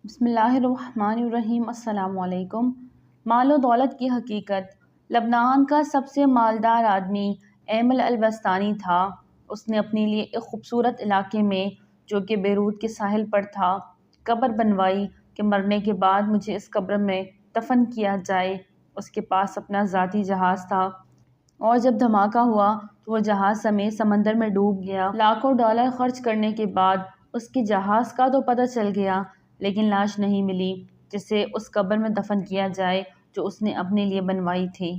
بسم اللہ الرحمن الرحیم۔ السلام علیکم۔ مال و دولت کی حقیقت۔ لبنان کا سب سے مالدار آدمی ایمل البستانی تھا۔ اس نے اپنے لیے ایک خوبصورت علاقے میں جو کہ بیروت کے ساحل پر تھا قبر بنوائی کہ مرنے کے بعد مجھے اس قبر میں دفن کیا جائے۔ اس کے پاس اپنا ذاتی جہاز تھا اور جب دھماکہ ہوا تو وہ جہاز سمیت سمندر میں ڈوب گیا۔ لاکھوں ڈالر خرچ کرنے کے بعد اس کے جہاز کا تو پتہ چل گیا لیکن لاش نہیں ملی جسے اس قبر میں دفن کیا جائے جو اس نے اپنے لیے بنوائی تھی۔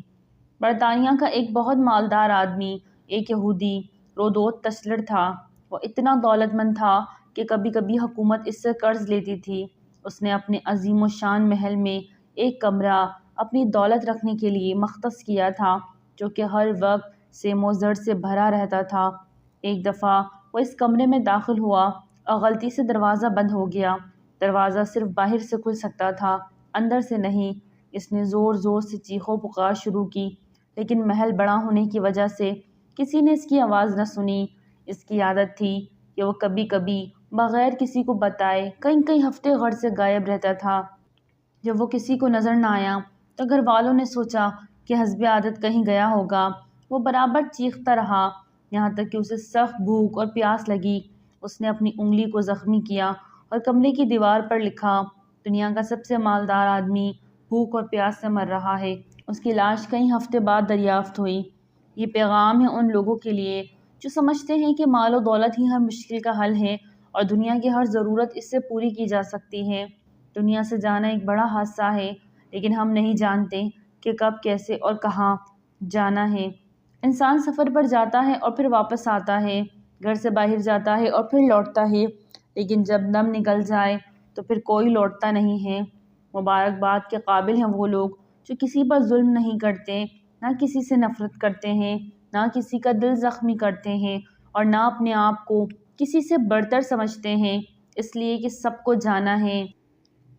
برطانیہ کا ایک بہت مالدار آدمی، ایک یہودی رودوت تسلر تھا۔ وہ اتنا دولت مند تھا کہ کبھی کبھی حکومت اس سے قرض لیتی تھی۔ اس نے اپنے عظیم الشان محل میں ایک کمرہ اپنی دولت رکھنے کے لیے مختص کیا تھا جو کہ ہر وقت سیم و زر سے بھرا رہتا تھا۔ ایک دفعہ وہ اس کمرے میں داخل ہوا اور غلطی سے دروازہ بند ہو گیا۔ دروازہ صرف باہر سے کھل سکتا تھا، اندر سے نہیں۔ اس نے زور زور سے چیخ و پکار شروع کی لیکن محل بڑا ہونے کی وجہ سے کسی نے اس کی آواز نہ سنی۔ اس کی عادت تھی کہ وہ کبھی کبھی بغیر کسی کو بتائے کئی کئی ہفتے گھر سے غائب رہتا تھا۔ جب وہ کسی کو نظر نہ آیا تو گھر والوں نے سوچا کہ حسب عادت کہیں گیا ہوگا۔ وہ برابر چیختا رہا یہاں تک کہ اسے سخت بھوک اور پیاس لگی۔ اس نے اپنی انگلی کو زخمی کیا اور کمرے کی دیوار پر لکھا، دنیا کا سب سے مالدار آدمی بھوک اور پیاس سے مر رہا ہے۔ اس کی لاش کئی ہفتے بعد دریافت ہوئی۔ یہ پیغام ہے ان لوگوں کے لیے جو سمجھتے ہیں کہ مال و دولت ہی ہر مشکل کا حل ہے اور دنیا کی ہر ضرورت اس سے پوری کی جا سکتی ہے۔ دنیا سے جانا ایک بڑا حادثہ ہے لیکن ہم نہیں جانتے کہ کب، کیسے اور کہاں جانا ہے۔ انسان سفر پر جاتا ہے اور پھر واپس آتا ہے، گھر سے باہر جاتا ہے اور پھر لوٹتا ہے، لیکن جب دم نکل جائے تو پھر کوئی لوٹتا نہیں ہے۔ مبارکباد کے قابل ہیں وہ لوگ جو کسی پر ظلم نہیں کرتے، نہ کسی سے نفرت کرتے ہیں، نہ کسی کا دل زخمی کرتے ہیں اور نہ اپنے آپ کو کسی سے برتر سمجھتے ہیں اس لیے کہ سب کو جانا ہے۔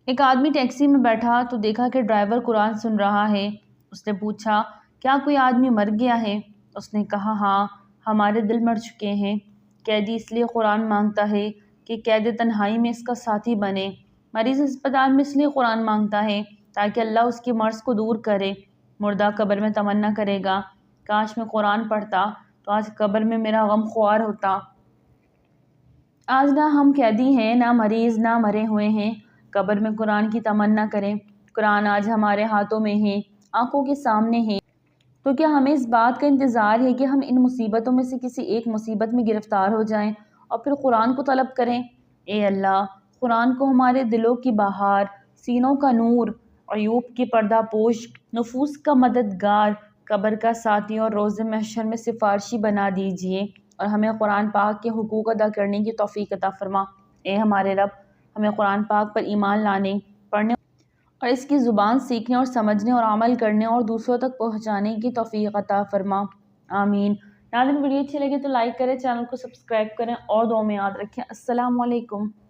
ایک آدمی ٹیکسی میں بیٹھا تو دیکھا کہ ڈرائیور قرآن سن رہا ہے۔ اس نے پوچھا، کیا کوئی آدمی مر گیا ہے؟ اس نے کہا، ہاں، ہمارے دل مر چکے ہیں۔ قیدی اس لیے قرآن مانگتا ہے کہ قید تنہائی میں اس کا ساتھی بنے۔ مریض ہسپتال میں اس لیے قرآن مانگتا ہے تاکہ اللہ اس کی مرض کو دور کرے۔ مردہ قبر میں تمنا کرے گا، کاش میں قرآن پڑھتا تو آج قبر میں میرا غم خوار ہوتا۔ آج نہ ہم قیدی ہیں، نہ مریض، نہ مرے ہوئے ہیں، قبر میں قرآن کی تمنا کریں۔ قرآن آج ہمارے ہاتھوں میں ہے، آنکھوں کے سامنے ہے، تو کیا ہمیں اس بات کا انتظار ہے کہ ہم ان مصیبتوں میں سے کسی ایک مصیبت میں گرفتار ہو جائیں اور پھر قرآن کو طلب کریں؟ اے اللہ، قرآن کو ہمارے دلوں کی بہار، سینوں کا نور، عیوب کی پردہ پوش، نفوس کا مددگار، قبر کا ساتھی اور روز محشر میں سفارشی بنا دیجیے اور ہمیں قرآن پاک کے حقوق ادا کرنے کی توفیق عطا فرما۔ اے ہمارے رب، ہمیں قرآن پاک پر ایمان لانے، پڑھنے اور اس کی زبان سیکھنے اور سمجھنے اور عمل کرنے اور دوسروں تک پہنچانے کی توفیق عطا فرما، آمین۔ ناظرین، ویڈیو اچھی لگے تو لائک کریں، چینل کو سبسکرائب کریں اور دعاؤں میں یاد رکھیں۔ السلام علیکم۔